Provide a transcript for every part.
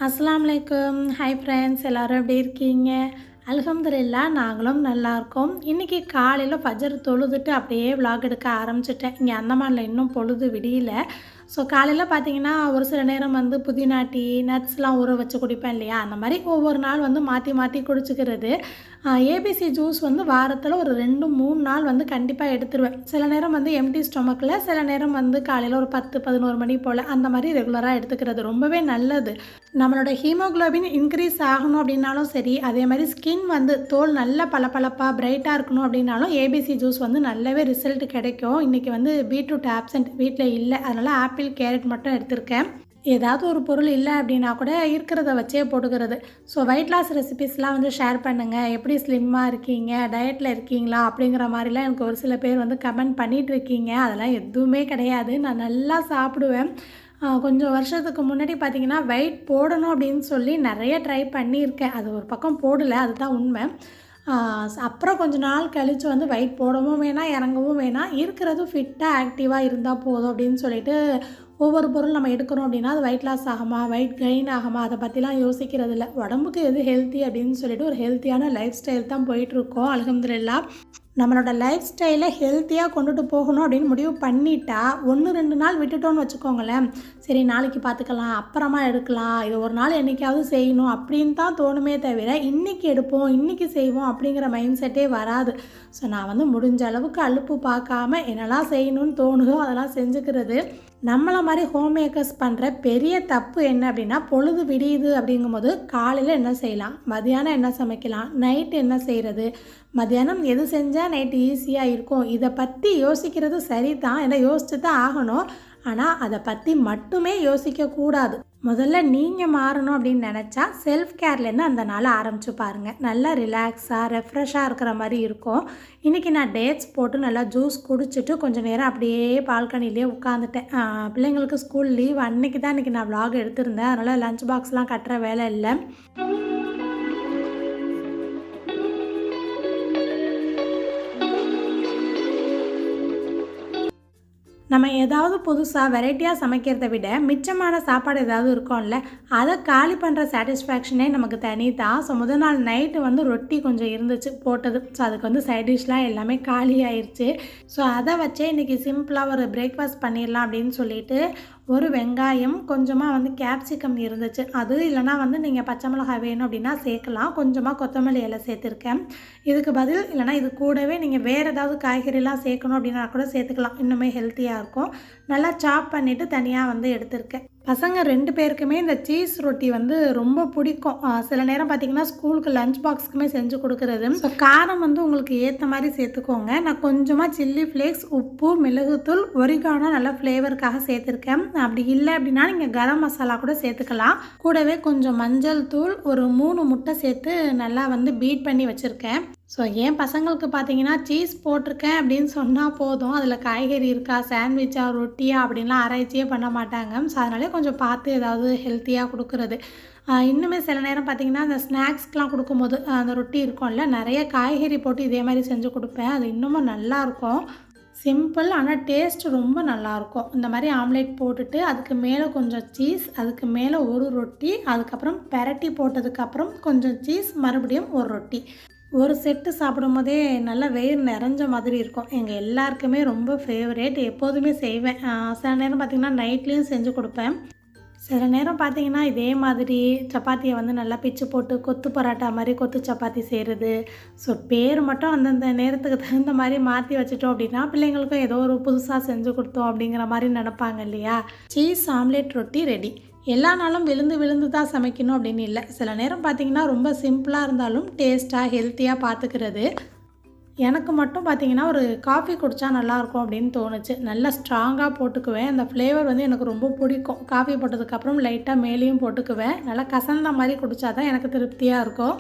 அஸ்ஸலாமு அலைக்கும். Hi friends, எல்லோரும் எப்படி இருக்கீங்க? அல்ஹம்துலில்லாஹ் நாங்களும் நல்லாயிருக்கோம். இன்றைக்கி காலையில் ஃபஜர் தொழுதுட்டு அப்படியே விலாக் எடுக்க ஆரம்பிச்சிட்டேன். இங்கே அந்தமானில் இன்னும் பொழுது விடியல. ஸோ காலையில் பார்த்தீங்கன்னா ஒரு சில நேரம் புதினா டீ, நட்ஸ்லாம் ஊற வச்சு குடிப்பேன் இல்லையா, அந்த மாதிரி ஒவ்வொரு நாள் மாற்றி மாற்றி குடிச்சிக்கிறது. ஏபிசி ஜூஸ் வாரத்தில் ஒரு 2-3 நாள் கண்டிப்பாக எடுத்துருவேன். சில நேரம் எம்டி ஸ்டொமக்கில், சில நேரம் காலையில் ஒரு 10-11 மணி போல் அந்த மாதிரி ரெகுலராக எடுத்துக்கிறது ரொம்பவே நல்லது. நம்மளோட ஹீமோக்ளோபின் இன்க்ரீஸ் ஆகணும் அப்படின்னாலும் சரி, அதே மாதிரி ஸ்கின் தோல் நல்ல பளபளப்பாக பிரைட்டாக இருக்கணும் அப்படின்னாலும் ஏபிசி ஜூஸ் நல்லாவே ரிசல்ட் கிடைக்கும். இன்றைக்கி பீட்ரூட் ஆப்சண்ட் வீட்டில் இல்லை, அதனால் ஆப்பிள் கேரட் மட்டும் எடுத்திருக்கேன். ஏதாவது ஒரு பொருள் இல்லை அப்படின்னா கூட இருக்கிறத வச்சே போட்டுக்கிறது. ஸோ வெயிட் லாஸ் ரெசிபீஸ்லாம் ஷேர் பண்ணுங்கள், எப்படி ஸ்லிம்மாக இருக்கீங்க, டயட்டில் இருக்கீங்களா அப்படிங்கிற மாதிரிலாம் எனக்கு ஒரு சில பேர் கமெண்ட் பண்ணிகிட்ருக்கீங்க. அதெல்லாம் எதுவுமே கிடையாது. நான் நல்லா சாப்பிடுவேன். கொஞ்சம் வருஷத்துக்கு முன்னாடி பார்த்திங்கன்னா வெயிட் போடணும் அப்படின்னு சொல்லி நிறைய ட்ரை பண்ணியிருக்கேன். அது ஒரு பக்கம் போடலை, அதுதான் உண்மை. அப்புறம் கொஞ்சம் நாள் கழித்து வெயிட் போடவும் வேணாம், இறங்கவும் வேணாம், இருக்கிறதும் ஃபிட்டாக ஆக்டிவாக இருந்தால் போதும் அப்படின்னு சொல்லிட்டு ஒவ்வொரு பொருள் நம்ம எடுக்கிறோம் அப்படின்னா அது வெயிட் லாஸ் ஆகுமா, வெயிட் கெயின் ஆகுமா, அதை பற்றிலாம் யோசிக்கிறது இல்லை. உடம்புக்கு எது ஹெல்த்தி அப்படின்னு சொல்லிட்டு ஒரு ஹெல்த்தியான லைஃப் ஸ்டைல் தான் போயிட்டுருக்கோம். அல்ஹம்துலில்லாஹ் நம்மளோட லைஃப் ஸ்டைலை ஹெல்த்தியாக கொண்டுட்டு போகணும் அப்படின்னு முடிவு பண்ணிட்டா 1-2 நாள் விட்டுட்டோன்னு வச்சுக்கோங்களேன், சரி நாளைக்கு பார்த்துக்கலாம், அப்புறமா எடுக்கலாம், இது ஒரு நாள் என்றைக்காவது செய்யணும் அப்படின்னு தான் தோணுமே தவிர இன்றைக்கி எடுப்போம், இன்றைக்கி செய்வோம் அப்படிங்கிற மைண்ட் செட்டே வராது. ஸோ நான் முடிஞ்ச அளவுக்கு அலுப்பு பார்க்காம என்னெல்லாம் செய்யணும்னு தோணுதோ அதெல்லாம் செஞ்சுக்கிறது. நம்மளை மாதிரி ஹோம் மேக்கர்ஸ் பண்ணுற பெரிய தப்பு என்ன அப்படின்னா, பொழுது விடியுது அப்படிங்கும்போது காலையில் என்ன செய்யலாம், மதியானம் என்ன சமைக்கலாம், நைட்டு என்ன செய்கிறது, மதியானம் எது செஞ்சால் நைட்டு ஈஸியாக இருக்கும், இதை பற்றி யோசிக்கிறது சரி தான், ஏன்னா யோசிச்சு தான் ஆகணும். ஆனால் அதை பற்றி மட்டுமே யோசிக்கக்கூடாது. முதல்ல நீங்கள் மாறணும் அப்படின்னு நினச்சா செல்ஃப் கேர்லேருந்து அந்த நாளை ஆரம்பித்து பாருங்கள். நல்லா ரிலாக்ஸாக ரெஃப்ரெஷ்ஷாக இருக்கிற மாதிரி இருக்கும். இன்றைக்கி நான் டேட்ஸ் போட்டு நல்லா ஜூஸ் குடிச்சிட்டு கொஞ்சம் நேரம் அப்படியே பால்கனிலே உட்காந்துட்டேன். பிள்ளைங்களுக்கு ஸ்கூல் லீவ் அன்றைக்கி தான் இன்றைக்கி நான் விலாக் எடுத்திருந்தேன். அதனால் லஞ்ச் பாக்ஸ்லாம் கட்டுற வேலை இல்லை. நம்ம ஏதாவது புதுசாக வெரைட்டியாக சமைக்கிறத விட மிச்சமான சாப்பாடு ஏதாவது இருக்கும்ல, அதை காலி பண்ணுற சாட்டிஸ்ஃபேக்ஷனே நமக்கு தனி தான். ஸோ முதல் நாள் நைட்டு ரொட்டி கொஞ்சம் இருந்துச்சு போட்டது. ஸோ அதுக்கு சைட் டிஷ்லாம் எல்லாமே காலி ஆயிடுச்சு. ஸோ அதை வச்சே இன்றைக்கி சிம்பிளாக ஒரு பிரேக்ஃபாஸ்ட் பண்ணிடலாம் அப்படின்னு சொல்லிட்டு ஒரு வெங்காயம், கொஞ்சமாக கேப்சிகம் இருந்துச்சு, அது இல்லைனா நீங்கள் பச்சை மிளகாய் வேணும் அப்படின்னா சேர்க்கலாம். கொஞ்சமாக கொத்தமல்லி இலை சேர்த்துருக்கேன். இதுக்கு பதில் இல்லைனா இது கூடவே நீங்கள் வேறு ஏதாவது காய்கறிலாம் சேர்க்கணும் அப்படின்னா கூட சேர்த்துக்கலாம், இன்னுமே ஹெல்த்தியாக இருக்கும். நல்லா சாப் பண்ணிவிட்டு தனியாக எடுத்திருக்கேன். பசங்க 2 பேருக்குமே இந்த சீஸ் ரொட்டி ரொம்ப பிடிக்கும். சில நேரம் பார்த்திங்கன்னா ஸ்கூலுக்கு லஞ்ச் பாக்ஸுக்குமே செஞ்சு கொடுக்குறது. ஸோ காரம் உங்களுக்கு ஏற்ற மாதிரி சேர்த்துக்கோங்க. நான் கொஞ்சமாக சில்லி ஃப்ளேக்ஸ், உப்பு, மிளகுத்தூள், ஒரிகானோ நல்லா ஃப்ளேவருக்காக சேர்த்துருக்கேன். அப்படி இல்லை அப்படின்னா நீங்கள் கரம் மசாலா கூட சேர்த்துக்கலாம். கூடவே கொஞ்சம் மஞ்சள் தூள், ஒரு 3 முட்டை சேர்த்து நல்லா பீட் பண்ணி வச்சுருக்கேன். ஸோ என் பசங்களுக்கு பார்த்தீங்கன்னா சீஸ் போட்டிருக்கேன் அப்படின்னு சொன்னால் போதும், அதில் காய்கறி இருக்கா, சாண்ட்விச்சா, ரொட்டியா அப்படின்லாம் ஆராய்ச்சியே பண்ண மாட்டாங்க. ஸோ அதனாலே கொஞ்சம் பார்த்து ஏதாவது ஹெல்த்தியாக கொடுக்குறது. இன்னுமே சில நேரம் பார்த்திங்கன்னா அந்த ஸ்நாக்ஸ்க்கெலாம் கொடுக்கும்போது அந்த ரொட்டி இருக்கும்ல, நிறைய காய்கறி போட்டு இதே மாதிரி செஞ்சு கொடுப்பேன். அது இன்னமும் நல்லாயிருக்கும். சிம்பிள் ஆனால் டேஸ்ட் ரொம்ப நல்லாயிருக்கும். இந்த மாதிரி ஆம்லேட் போட்டுட்டு அதுக்கு மேலே கொஞ்சம் சீஸ், அதுக்கு மேலே ஒரு ரொட்டி, அதுக்கப்புறம் பெரட்டி போட்டதுக்கப்புறம் கொஞ்சம் சீஸ், மறுபடியும் ஒரு ரொட்டி, ஒரு செட்டு சாப்பிடும் போதே நல்லா வயிறு நிறைஞ்ச மாதிரி இருக்கும். எங்கள் எல்லாருக்குமே ரொம்ப ஃபேவரேட், எப்போதுமே செய்வேன். சில நேரம் பார்த்திங்கன்னா நைட்லேயும் செஞ்சு கொடுப்பேன். சில நேரம் பார்த்திங்கன்னா இதே மாதிரி சப்பாத்தியை நல்லா பிச்சு போட்டு கொத்து பரோட்டா மாதிரி கொத்து சப்பாத்தி செய்கிறது. ஸோ பேர் மட்டும் அந்தந்த நேரத்துக்கு தகுந்த மாதிரி மாற்றி வச்சுட்டோம் அப்படின்னா பிள்ளைங்களுக்கும் ஏதோ ஒரு புதுசாக செஞ்சு கொடுத்தோம் அப்படிங்கிற மாதிரி நினைப்பாங்க இல்லையா. சீஸ் ஆம்லேட் ரொட்டி ரெடி. எல்லா நாளும் விழுந்து தான் சமைக்கணும் அப்படின்னு இல்லை. சில நேரம் பார்த்திங்கன்னா ரொம்ப சிம்பிளாக இருந்தாலும் டேஸ்ட்டாக ஹெல்த்தியாக பார்த்துக்கிறது. எனக்கு மட்டும் பார்த்திங்கன்னா ஒரு காஃபி குடித்தா நல்லாயிருக்கும் அப்படின்னு தோணுச்சு. நல்லா ஸ்ட்ராங்காக போட்டுக்குவேன். அந்த ஃப்ளேவர் எனக்கு ரொம்ப பிடிக்கும். காஃபி போட்டதுக்கப்புறம் லைட்டாக மேலேயும் போட்டுக்குவேன். நல்லா கசந்த மாதிரி குடித்தா தான் எனக்கு திருப்தியாக இருக்கும்.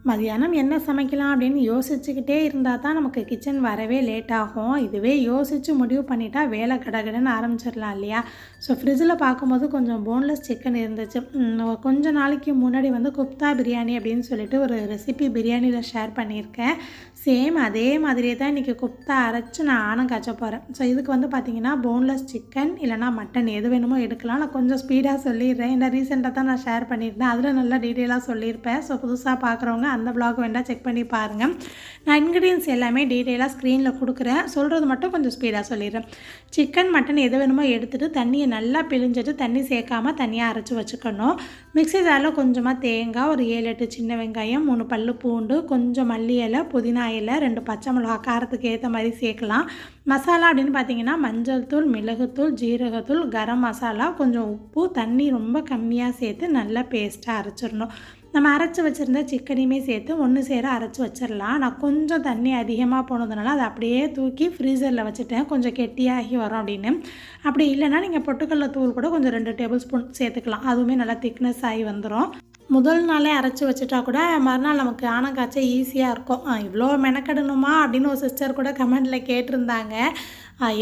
மதியானம் என்ன சமைக்கலாம் அப்படின்னு யோசிச்சுக்கிட்டே இருந்தால் தான் நமக்கு கிச்சன் வரவே லேட் ஆகும். இதுவே யோசித்து முடிவு பண்ணிட்டா வேலை கடகடன்னு ஆரம்பிச்சிடலாம் இல்லையா. ஸோ ஃப்ரிட்ஜில் பார்க்கும்போது கொஞ்சம் போன்லெஸ் சிக்கன் இருந்துச்சு. கொஞ்சம் நாளைக்கு முன்னாடி குப்தா பிரியாணி அப்படின்னு சொல்லிட்டு ஒரு ரெசிபி பிரியாணியில் ஷேர் பண்ணியிருக்கேன். சேம் அதே மாதிரியே தான் இன்றைக்கி குப்தா அரைச்சி நான் ஆனம் காய்ச்ச போகிறேன். ஸோ இதுக்கு வந்து பார்த்திங்கன்னா போன்லெஸ் சிக்கன் இல்லைனா மட்டன் எது வேணுமோ எடுக்கலாம். நான் கொஞ்சம் ஸ்பீடாக சொல்லிடுறேன். ஏன்னா ரீசெண்டாக தான் நான் ஷேர் பண்ணியிருந்தேன், அதில் நல்லா டீட்டெயிலாக சொல்லியிருப்பேன். ஸோ புதுசாக பார்க்குறவங்க அந்த வ்ளாக் வேண்டாம் செக் பண்ணி பாருங்கள். நான் இன்க்ரீடியன்ஸ் எல்லாமே டீட்டெயிலாக ஸ்க்ரீனில் கொடுக்குறேன், சொல்கிறது மட்டும் கொஞ்சம் ஸ்பீடாக சொல்லிடுறேன். சிக்கன் மட்டன் எது வேணுமோ எடுத்துகிட்டு தண்ணியை நல்லா பிழிஞ்சிட்டு தண்ணி சேர்க்காமல் தனியாக அரைச்சி வச்சுக்கணும். மிக்ஸி ஜாரில் கொஞ்சமாக தேங்காய், ஒரு 7-8 சின்ன வெங்காயம், 3 பல்லு பூண்டு, கொஞ்சம் மல்லி இலை, புதினா இலை, 2 பச்சை மிளகா காரத்துக்கு ஏற்ற மாதிரி சேர்க்கலாம். மசாலா அப்படின்னு பார்த்தீங்கன்னா மஞ்சள் தூள், மிளகுத்தூள், ஜீரகத்தூள், கரம் மசாலா, கொஞ்சம் உப்பு, தண்ணி ரொம்ப கம்மியாக சேர்த்து நல்லா பேஸ்ட்டாக அரைச்சிடணும். நம்ம அரைச்சி வச்சுருந்த சிக்கனையுமே சேர்த்து ஒன்று சேர அரைச்சி வச்சிடலாம். நான் கொஞ்சம் தண்ணி அதிகமாக போனதுனால அதை அப்படியே தூக்கி ஃப்ரீசரில் வச்சுட்டேன், கொஞ்சம் கெட்டியாகி வரும் அப்படின்னு. அப்படி இல்லைன்னா நீங்கள் பொட்டுக்கடலை தூள் கூட கொஞ்சம் 2 டேபிள் ஸ்பூன் சேர்த்துக்கலாம், அதுவுமே நல்லா திக்னஸ் ஆகி வந்துடும். முதல் நாளே அரைச்சி வச்சுட்டா கூட மறுநாள் நமக்கு ஆனம் காய்ச்ச ஈஸியாக இருக்கும். இவ்வளோ மெனக்கெடணுமா அப்படின்னு ஒரு சிஸ்டர் கூட கமெண்டில் கேட்டிருந்தாங்க.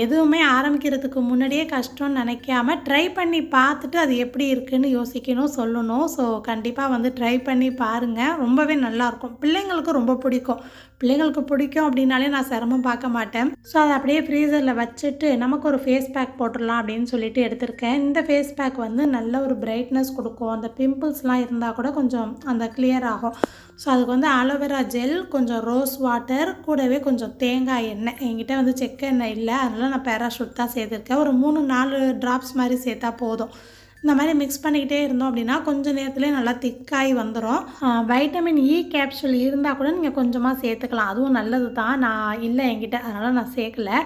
எதுவுமே ஆரம்பிக்கிறதுக்கு முன்னாடியே கஷ்டம்னு நினைக்காம ட்ரை பண்ணி பார்த்துட்டு அது எப்படி இருக்குதுன்னு யோசிக்கணும், சொல்லணும். ஸோ கண்டிப்பாக வந்து ட்ரை பண்ணி பாருங்கள், ரொம்பவே நல்லாயிருக்கும். பிள்ளைங்களுக்கு ரொம்ப பிடிக்கும். பிள்ளைங்களுக்கு பிடிக்கும் அப்படின்னாலே நான் சிரமம் பார்க்க மாட்டேன். ஸோ அதை அப்படியே ஃப்ரீசரில் வச்சுட்டு நமக்கு ஒரு ஃபேஸ் பேக் போட்டுடலாம் அப்படின்னு சொல்லிட்டு எடுத்திருக்கேன். இந்த ஃபேஸ் பேக் வந்து நல்ல ஒரு பிரைட்னஸ் கொடுக்கும். அந்த பிம்பிள்ஸ்லாம் இருந்தால் கூட கொஞ்சம் அந்த கிளியர் ஆகும். ஸோ அதுக்கு வந்து ஆலோவேரா ஜெல், கொஞ்சம் ரோஸ் வாட்டர், கூடவே கொஞ்சம் தேங்காய் எண்ணெய். என்கிட்ட வந்து செக்கு எண்ணெய் இல்லை, அதனால் நான் பேராஷூட் தான் சேர்த்துருக்கேன். ஒரு 3-4 ட்ராப்ஸ் மாதிரி சேர்த்தா போதும். இந்த மாதிரி மிக்ஸ் பண்ணிக்கிட்டே இருந்தோம் அப்படின்னா கொஞ்சம் நேரத்துலேயே நல்லா திக்காகி வந்துடும். வைட்டமின் இ கேப்சூல் இருந்தால் கூட நீங்கள் கொஞ்சமாக சேர்த்துக்கலாம், அதுவும் நல்லது தான். நான் இல்லை என்கிட்ட, அதனால் நான் சேர்க்கலை.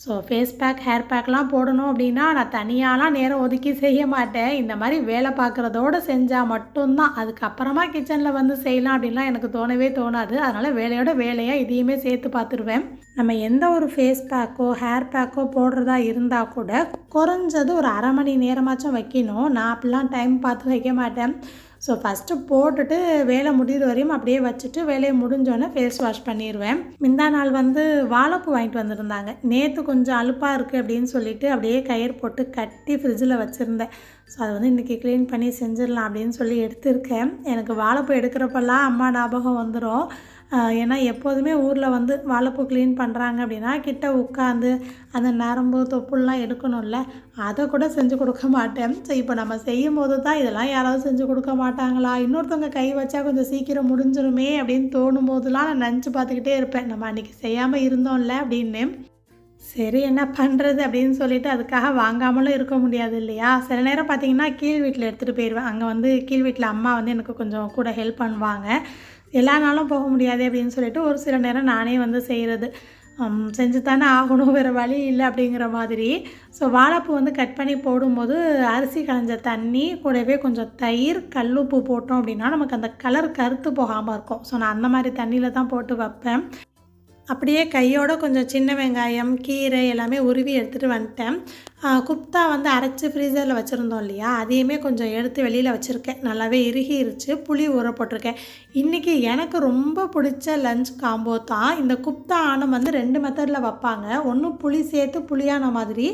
ஸோ ஃபேஸ் பேக், ஹேர் பேக்லாம் போடணும் அப்படின்னா நான் தனியாலாம் நேரம் ஒதுக்கி செய்ய மாட்டேன். இந்த மாதிரி வேலை பார்க்குறதோடு செஞ்சால் மட்டும்தான். அதுக்கப்புறமா கிச்சனில் வந்து செய்யலாம் அப்படின்லாம் எனக்கு தோணவே தோணாது. அதனால் வேலையோட வேலையாக இதையுமே சேர்த்து பார்த்துருவேன். நம்ம எந்த ஒரு ஃபேஸ் பேக்கோ ஹேர் பேக்கோ போடுறதா இருந்தால் கூட குறைஞ்சது ஒரு அரை மணி நேரமாச்சும் வைக்கணும். நான் அப்படிலாம் டைம் பார்த்து வைக்க மாட்டேன். ஸோ ஃபஸ்ட்டு போட்டுட்டு வேலை முடிகிற வரையும் அப்படியே வச்சுட்டு வேலையை முடிஞ்சோடனே ஃபேஸ் வாஷ் பண்ணிடுவேன். முந்தா நாள் வந்து வாழைப்பூ வாங்கிட்டு வந்திருந்தாங்க. நேற்று கொஞ்சம் அலுப்பாக இருக்குது அப்படின்னு சொல்லிட்டு அப்படியே கயிறு போட்டு கட்டி ஃப்ரிட்ஜில் வச்சுருந்தேன். ஸோ அதை வந்து இன்றைக்கி க்ளீன் பண்ணி செஞ்சிடலாம் அப்படின்னு சொல்லி எடுத்திருக்கேன். எனக்கு வாழைப்பூ எடுக்கிறப்பெல்லாம் அம்மா ஞாபகம் வந்துடும். ஏன்னா எப்போதுமே ஊரில் வந்து வாழைப்பூ க்ளீன் பண்ணுறாங்க அப்படின்னா கிட்ட உட்காந்து அந்த நரம்பு தொப்புலாம் எடுக்கணும்ல, அதை கூட செஞ்சு கொடுக்க மாட்டேன். ஸோ இப்போ நம்ம செய்யும் போது தான் இதெல்லாம் யாராவது செஞ்சு கொடுக்க மாட்டாங்களா, இன்னொருத்தவங்க கை வச்சா கொஞ்சம் சீக்கிரம் முடிஞ்சிருமே அப்படின்னு தோணும் போதெல்லாம் நான் நினச்சி பார்த்துக்கிட்டே இருப்பேன், நம்ம அன்றைக்கி செய்யாமல் இருந்தோம்ல அப்படின்னு. சரி என்ன பண்ணுறது அப்படின்னு சொல்லிட்டு அதுக்காக வாங்காமலும் இருக்க முடியாது இல்லையா. சில நேரம் பார்த்திங்கன்னா கீழ் வீட்டில் எடுத்துகிட்டு போயிடுவேன். அங்கே வந்து கீழ் வீட்டில் அம்மா வந்து எனக்கு கொஞ்சம் கூட ஹெல்ப் பண்ணுவாங்க. எல்லா நாளும் போக முடியாது அப்படின்னு சொல்லிட்டு ஒரு சில நேரம் நானே வந்து செய்கிறது. செஞ்சு தானே ஆகணும், வேறு வழி இல்லை அப்படிங்கிற மாதிரி. ஸோ வாழைப்பூ வந்து கட் பண்ணி போடும்போது அரிசி களைஞ்ச தண்ணி கூடவே கொஞ்சம் தயிர், கல்லுப்பு போட்டோம் அப்படின்னா நமக்கு அந்த கலர் கருத்து போகாமல் இருக்கும். ஸோ நான் அந்த மாதிரி தண்ணியில் தான் போட்டு வைப்பேன். அப்படியே கையோட கொஞ்சம் சின்ன வெங்காயம், கீரை எல்லாமே உருவி எடுத்துகிட்டு வந்துட்டேன். குப்தா வந்து அரைச்சி ஃப்ரீசரில் வச்சுருந்தோம் இல்லையா, அதையுமே கொஞ்சம் எடுத்து வெளியில் வச்சுருக்கேன். நல்லாவே இறுகிருச்சு. புளி ஊற போட்டிருக்கேன். இன்றைக்கி எனக்கு ரொம்ப பிடிச்ச லஞ்ச் காம்போ தான் இந்த குப்தா ஆனம். வந்து 2 மெத்தடில் வைப்பாங்க. ஒன்று புளி சேர்த்து புளியான மாதிரி,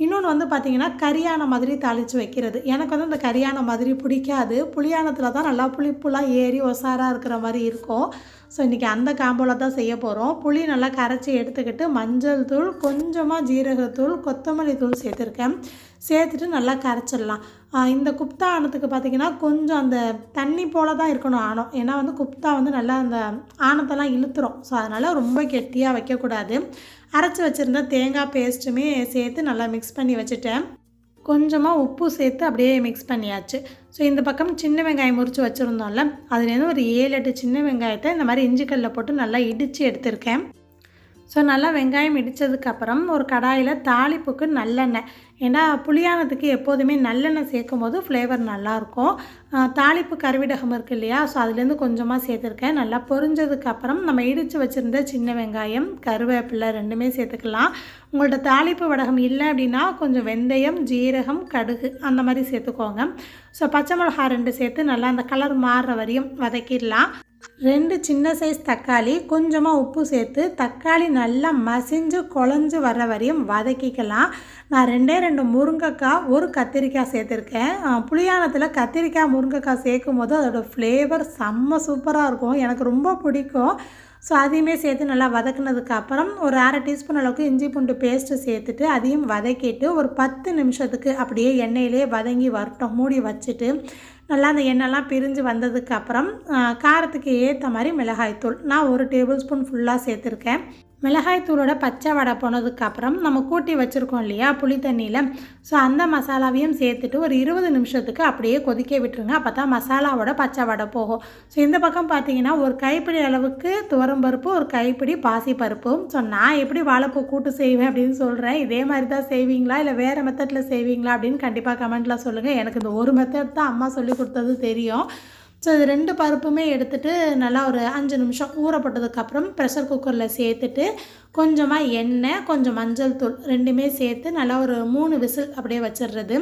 இன்னொன்று வந்து பார்த்திங்கன்னா கரியான மாதிரி தாளித்து வைக்கிறது. எனக்கு வந்து இந்த கரியான மாதிரி பிடிக்காது. புளியானத்தில் தான் நல்லா புளிப்புலாம் ஏறி ஒசாராக இருக்கிற மாதிரி இருக்கும். ஸோ இன்றைக்கி அந்த காம்போவில் தான் செய்ய போகிறோம். புளி நல்லா கரைச்சி எடுத்துக்கிட்டு மஞ்சள் தூள், கொஞ்சமாக ஜீரகத்தூள், கொத்தமல்லி தூள் சேர்த்துருக்கேன். சேர்த்துட்டு நல்லா கரைச்சிடலாம். இந்த குப்தா ஆனத்துக்கு பார்த்திங்கன்னா கொஞ்சம் அந்த தண்ணி போல் தான் இருக்கணும் ஆனம். ஏன்னா வந்து குப்தா வந்து நல்லா அந்த ஆனத்தெல்லாம் இழுத்துரும். ஸோ அதனால் ரொம்ப கெட்டியாக வைக்கக்கூடாது. அரைச்சி வச்சுருந்த தேங்காய் பேஸ்ட்டுமே சேர்த்து நல்லா மிக்ஸ் பண்ணி வச்சுட்டேன். கொஞ்சமாக உப்பு சேர்த்து அப்படியே மிக்ஸ் பண்ணியாச்சு. ஸோ இந்த பக்கம் சின்ன வெங்காயம் முறித்து வச்சுருந்தோம்ல, அதுலேருந்து ஒரு 7-8 சின்ன வெங்காயத்தை இந்த மாதிரி இஞ்சிக்கல்லில் போட்டு நல்லா இடித்து எடுத்திருக்கேன். ஸோ நல்லா வெங்காயம் இடித்ததுக்கப்புறம் ஒரு கடாயில் தாளிப்புக்கு நல்லெண்ணெய். ஏன்னா புளியானத்துக்கு எப்போதுமே நல்லெண்ணெய் சேர்க்கும் போது ஃப்ளேவர் நல்லாயிருக்கும். தாளிப்பு கருவிடகம் இருக்குது இல்லையா, ஸோ அதுலேருந்து கொஞ்சமாக சேர்த்துருக்கேன். நல்லா பொரிஞ்சதுக்கப்புறம் நம்ம இடித்து வச்சுருந்த சின்ன வெங்காயம், கருவேப்பிலை 2மே சேர்த்துக்கலாம். உங்கள்ட்ட தாளிப்பு வடகம் இல்லை அப்படின்னா கொஞ்சம் வெந்தயம், ஜீரகம், கடுகு அந்த மாதிரி சேர்த்துக்கோங்க. ஸோ பச்சை மிளகா 2 சேர்த்து நல்லா அந்த கலர் மாறுற வரையும் வதக்கிடலாம். 2 சின்ன சைஸ் தக்காளி, கொஞ்சமாக உப்பு சேர்த்து தக்காளி நல்லா மசிஞ்சு குழஞ்சு வர்ற வரையும் வதக்கிக்கலாம். நான் 2 முருங்கைக்காய், 1 கத்திரிக்காய் சேர்த்துருக்கேன். புளியானத்தில் கத்திரிக்காய், முருங்கைக்காய் சேர்க்கும் போது அதோடய ஃப்ளேவர் செம்ம சூப்பராக இருக்கும். எனக்கு ரொம்ப பிடிக்கும். ஸோ அதையுமே சேர்த்து நல்லா வதக்குனதுக்கப்புறம் ஒரு 1/2 டீஸ்பூன் அளவுக்கு இஞ்சி பூண்டு பேஸ்ட்டு சேர்த்துட்டு அதையும் வதக்கிட்டு ஒரு 10 நிமிஷத்துக்கு அப்படியே எண்ணெயிலே வதங்கி வரட்டும். மூடி வச்சுட்டு நல்லா அந்த எண்ணெய்லாம் பிரிஞ்சு வந்ததுக்கப்புறம் காரத்துக்கு ஏற்ற மாதிரி மிளகாய்த்தூள் நான் 1 டேபிள் ஸ்பூன் ஃபுல்லாக சேர்த்துருக்கேன். மிளகாய்த்தூளோட பச்சை வடை போனதுக்கப்புறம் நம்ம கூட்டி வச்சுருக்கோம் இல்லையா புளி தண்ணியில், ஸோ அந்த மசாலாவையும் சேர்த்துட்டு ஒரு 20 நிமிஷத்துக்கு அப்படியே கொதிக்க விட்டுருங்க. அப்போ தான் மசாலாவோட பச்சை வடை போகும். ஸோ இந்த பக்கம் பார்த்தீங்கன்னா ஒரு கைப்பிடி அளவுக்கு துவரம்பருப்பு, ஒரு கைப்பிடி பாசிப்பருப்பு. ஸோ நான் எப்படி வாழைப்பூ கூட்டு செய்வேன் அப்படின்னு சொல்கிறேன். இதே மாதிரி தான் செய்வீங்களா இல்லை வேறு மெத்தடில் செய்வீங்களா அப்படின்னு கண்டிப்பாக கமெண்ட்டில் சொல்லுங்கள். எனக்கு இந்த ஒரு மெத்தட் தான் அம்மா சொல்லி கொடுத்தது தெரியும். ஸோ இது 2 பருப்புமே எடுத்துகிட்டு நல்லா ஒரு 5 நிமிஷம் ஊற போட்டதுக்கப்புறம் ப்ரெஷர் குக்கரில் சேர்த்துட்டு கொஞ்சமாக எண்ணெய், கொஞ்சம் மஞ்சள் தூள் 2மே சேர்த்து நல்லா ஒரு 3 விசில் அப்படியே வச்சிடுறது.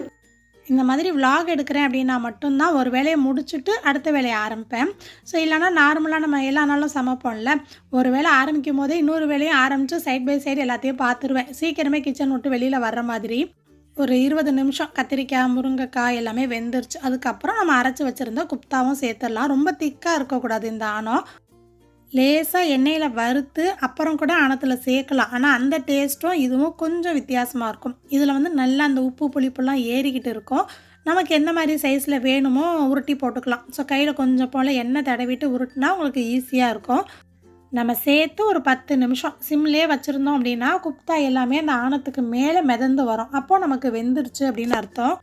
இந்த மாதிரி விலாக் எடுக்கிறேன் அப்படின்னா மட்டும்தான் ஒரு வேலையை முடிச்சுட்டு அடுத்த வேலையை ஆரம்பிப்பேன். ஸோ இல்லைனா நார்மலாக நம்ம எல்லா நாளும் சமைப்போம்ல, ஒரு வேலை ஆரம்பிக்கும் போதே இன்னொரு வேலையை ஆரம்பித்து சைட் பை சைடு எல்லாத்தையும் பார்த்துருவேன். சீக்கிரமே கிச்சன் விட்டு வெளியில் வர்ற மாதிரி. ஒரு 20 நிமிஷம் கத்திரிக்காய், முருங்கைக்காய் எல்லாமே வெந்துருச்சு. அதுக்கப்புறம் நம்ம அரைச்சி வச்சுருந்த குப்தாவும் சேர்த்துடலாம். ரொம்ப திக்காக இருக்கக்கூடாது இந்த ஆணம். லேசாக எண்ணெயில் வறுத்து அப்புறம் கூட ஆணத்தில் சேர்க்கலாம். ஆனால் அந்த டேஸ்ட்டும் இதுவும் கொஞ்சம் வித்தியாசமாக இருக்கும். இதில் வந்து நல்லா அந்த உப்பு புளிப்புலாம் ஏறிக்கிட்டு இருக்கும். நமக்கு எந்த மாதிரி சைஸில் வேணுமோ உருட்டி போட்டுக்கலாம். ஸோ கையில் கொஞ்சம் போல் எண்ணெய் தடவிட்டு உருட்டினா உங்களுக்கு ஈஸியாக இருக்கும். நம்ம சேர்த்து ஒரு 10 நிமிஷம் சிம்லேயே வச்சுருந்தோம் அப்படின்னா குப்தா எல்லாமே அந்த ஆணத்துக்கு மேலே மிதந்து வரும். அப்போது நமக்கு வெந்துருச்சு அப்படின்னு அர்த்தம்.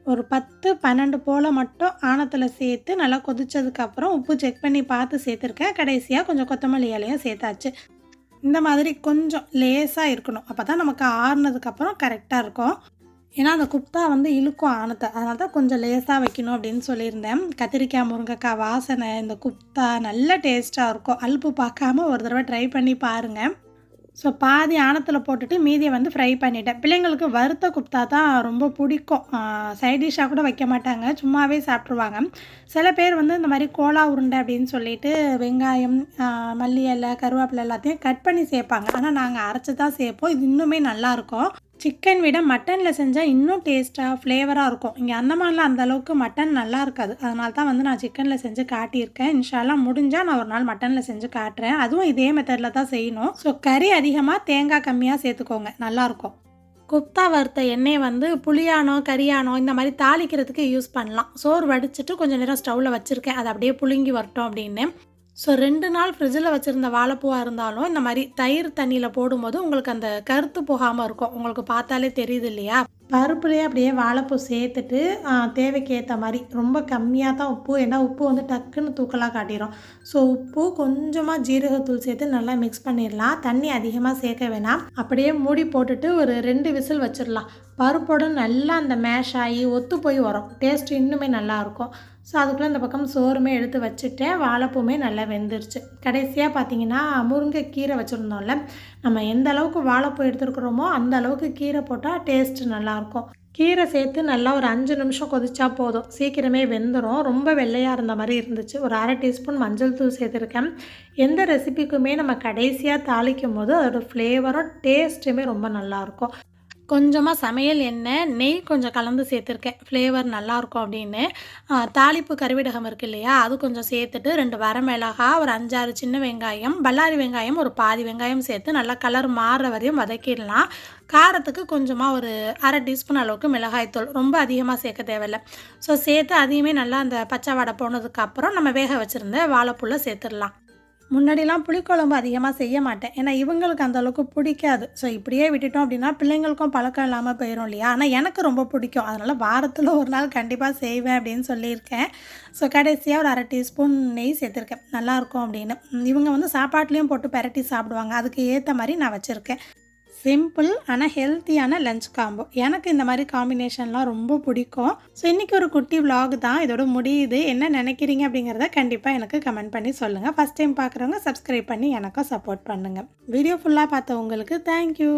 ஒரு 10-12 போல் மட்டும் ஆணத்தில் சேர்த்து நல்லா கொதித்ததுக்கப்புறம் உப்பு செக் பண்ணி பார்த்து சேர்த்துருக்கேன். கடைசியாக கொஞ்சம் கொத்தமல்லி இலையும் சேர்த்தாச்சு. இந்த மாதிரி கொஞ்சம் லேசாக இருக்கணும். அப்போ தான் நமக்கு ஆறுனதுக்கப்புறம் கரெக்டாக இருக்கும். ஏன்னா அந்த குப்தா வந்து இழுக்கும் ஆணத்தை, அதனால தான் கொஞ்சம் லேசாக வைக்கணும் அப்படின்னு சொல்லியிருந்தேன். கத்திரிக்காய், முருங்கைக்காய் வாசனை இந்த குப்தா நல்ல டேஸ்ட்டாக இருக்கும். அலுப்பு பார்க்காம ஒரு தடவை ட்ரை பண்ணி பாருங்கள். ஸோ பாதி ஆணத்தில் போட்டுட்டு மீதியை வந்து ஃப்ரை பண்ணிட்டேன். பிள்ளைங்களுக்கு வறுத்த குப்தா தான் ரொம்ப பிடிக்கும். சைட் டிஷ்ஷாக கூட வைக்க மாட்டாங்க, சும்மாவே சாப்பிட்ருவாங்க. சில பேர் வந்து இந்த மாதிரி கோலா உருண்டை அப்படின்னு சொல்லிட்டு வெங்காயம், மல்லி இலை, கருவேப்பிலை எல்லாத்தையும் கட் பண்ணி சேர்ப்பாங்க. ஆனால் நாங்கள் அரைச்சி தான் சேர்ப்போம். இது இன்னுமே நல்லாயிருக்கும். சிக்கன் விட மட்டனில் செஞ்சால் இன்னும் டேஸ்ட்டாக ஃப்ளேவராக இருக்கும். இங்கே அந்தமானில் அந்தளவுக்கு மட்டன் நல்லா இருக்காது. அதனால தான் வந்து நான் சிக்கனில் செஞ்சு காட்டியிருக்கேன். இன்ஷால்லாம் முடிஞ்சால் நான் ஒரு நாள் மட்டனில் செஞ்சு காட்டுறேன். அதுவும் இதே மெத்தடில் தான் செய்யணும். ஸோ கறி அதிகமாக, தேங்காய் கம்மியாக சேர்த்துக்கோங்க, நல்லாயிருக்கும். குப்தா வறுத்த எண்ணெய் வந்து புளியானோ கறியானோ இந்த மாதிரி தாளிக்கிறதுக்கு யூஸ் பண்ணலாம். சோறு வடிச்சிட்டு கொஞ்சம் நேரம் ஸ்டவ்வில் வச்சுருக்கேன், அது அப்படியே புழுங்கி வரட்டும் அப்படின்னு. ஸோ 2 நாள் ஃப்ரிட்ஜில் வச்சுருந்த வாழைப்பூவாக இருந்தாலும் இந்த மாதிரி தயிர் தண்ணியில் போடும்போது உங்களுக்கு அந்த கருத்து போகாமல் இருக்கும். உங்களுக்கு பார்த்தாலே தெரியுது இல்லையா? பருப்புலேயே அப்படியே வாழைப்பூ சேர்த்துட்டு தேவைக்கு ஏற்ற மாதிரி ரொம்ப கம்மியாக தான் உப்பு, ஏன்னா உப்பு வந்து டக்குன்னு தூக்கலாக காட்டிடும். ஸோ உப்பு கொஞ்சமாக ஜீரகத்தூள் சேர்த்து நல்லா மிக்ஸ் பண்ணிடலாம். தண்ணி அதிகமாக சேர்க்க வேணாம். அப்படியே மூடி போட்டுட்டு ஒரு 2 விசில் வச்சிடலாம். பருப்போடு நல்லா அந்த மேஷ் ஆகி ஒத்து போய் வரும். டேஸ்ட் இன்னுமே நல்லாயிருக்கும். ஸோ அதுக்குள்ளே இந்த பக்கம் சோறுமே எடுத்து வச்சுட்டேன். வாழைப்பூமே நல்லா வெந்துருச்சு. கடைசியாக பார்த்தீங்கன்னா முருங்கைக்கீரை வச்சுருந்தோம்ல, நம்ம எந்த அளவுக்கு வாழைப்பூ எடுத்துருக்குறோமோ அந்த அளவுக்கு கீரை போட்டால் டேஸ்ட்டு நல்லாயிருக்கும். கீரை சேர்த்து நல்லா ஒரு 5 நிமிஷம் கொதிச்சா போதும், சீக்கிரமே வெந்துடும். ரொம்ப வெள்ளையாக இருந்த மாதிரி இருந்துச்சு. ஒரு 1/2 டீஸ்பூன் மஞ்சள் தூள் சேர்த்துருக்கேன். எந்த ரெசிபிக்குமே நம்ம கடைசியாக தாளிக்கும் போது அதோட ஃப்ளேவரும் டேஸ்ட்டுமே ரொம்ப நல்லாயிருக்கும். கொஞ்சமாக சமையல் எண்ணெய், நெய் கொஞ்சம் கலந்து சேர்த்துருக்கேன், ஃப்ளேவர் நல்லாயிருக்கும் அப்படின்னு. தாளிப்பு கருவிடகம் இருக்குது இல்லையா, அது கொஞ்சம் சேர்த்துட்டு 2 வரமிளகா, ஒரு 5-6 சின்ன வெங்காயம், பல்லாரி வெங்காயம் ஒரு பாதி வெங்காயம் சேர்த்து நல்லா கலர் மாறுற வரையும் வதக்கிடலாம். காரத்துக்கு கொஞ்சமாக ஒரு 1/2 டீஸ்பூன் அளவுக்கு மிளகாய்த்தூள், ரொம்ப அதிகமாக சேர்க்க தேவையில்லை. ஸோ சேர்த்து அதையுமே நல்லா அந்த பச்சை வடை போனதுக்கப்புறம் நம்ம வேக வச்சுருந்த வாழைப்பூல சேர்த்துடலாம். முன்னாடிலாம் புளிக்குழம்பு அதிகமாக செய்ய மாட்டேன், ஏன்னா இவங்களுக்கு அந்தளவுக்கு பிடிக்காது. ஸோ இப்படியே விட்டுட்டோம் அப்படின்னா பிள்ளைங்களுக்கும் பழக்கம் இல்லாமல் போயிடும் இல்லையா. ஆனால் எனக்கு ரொம்ப பிடிக்கும், அதனால் வாரத்தில் ஒரு நாள் கண்டிப்பாக செய்வேன் அப்படின்னு சொல்லியிருக்கேன். ஸோ கடைசியாக ஒரு 1/2 டீஸ்பூன் நெய் சேர்த்துருக்கேன், நல்லாயிருக்கும் அப்படின்னு. இவங்க வந்து சாப்பாட்லேயும் போட்டு பெரட்டி சாப்பிடுவாங்க, அதுக்கு ஏற்ற மாதிரி நான் வச்சுருக்கேன். சிம்பிள் ஆனால் ஹெல்த்தியான லஞ்ச் காம்போ. எனக்கு இந்த மாதிரி காம்பினேஷன்லாம் ரொம்ப பிடிக்கும். ஸோ இன்றைக்கி ஒரு குட்டி விலாக் தான் இதோட முடியுது. என்ன நினைக்கிறீங்க அப்படிங்கிறத கண்டிப்பாக எனக்கு கமெண்ட் பண்ணி சொல்லுங்கள். ஃபஸ்ட் டைம் பார்க்குறவங்க சப்ஸ்கிரைப் பண்ணி எனக்கும் சப்போர்ட் பண்ணுங்கள். வீடியோ ஃபுல்லாக பார்த்த உங்களுக்கு தேங்க்யூ.